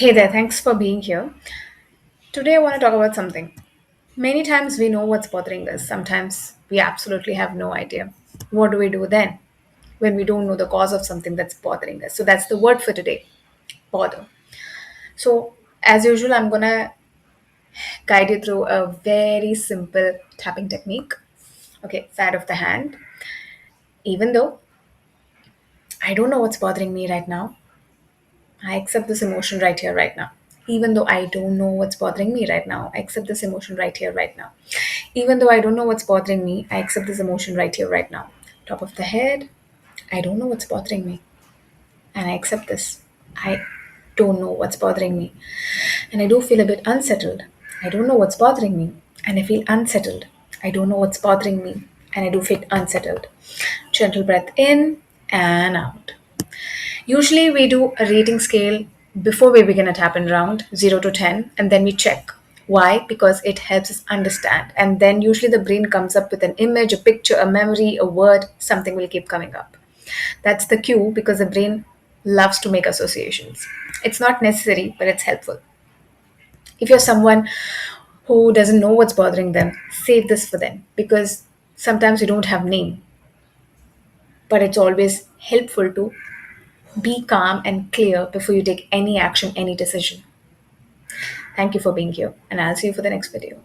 Hey there, thanks for being here. Today I want to talk about something. Many times we know what's bothering us, sometimes we absolutely have no idea. What do we do then when we don't know the cause of something that's bothering us? So that's the word for today, bother. So, as usual, I'm going to guide you through a very simple tapping technique. Okay, side of the hand. Even though I don't know what's bothering me right now, I accept this emotion right here, right now. Even though I don't know what's bothering me right now, I accept this emotion right here, right now. Even though I don't know what's bothering me, I accept this emotion right here, right now. Top of the head, I don't know what's bothering me, and I accept this. I don't know what's bothering me, and I do feel a bit unsettled. I don't know what's bothering me, and I feel unsettled. I don't know what's bothering me, and I do feel unsettled. Gentle breath in and out. Usually, we do a rating scale before we begin a tap in round 0 to 10, and then we check. Why? Because it helps us understand. And then usually the brain comes up with an image, a picture, a memory, a word, something will keep coming up. That's the cue because the brain loves to make associations. It's not necessary, but it's helpful. If you're someone who doesn't know what's bothering them, save this for them because sometimes you don't have name, but it's always helpful to be calm and clear before you take any action, any decision. Thank you for being here, and I'll see you for the next video.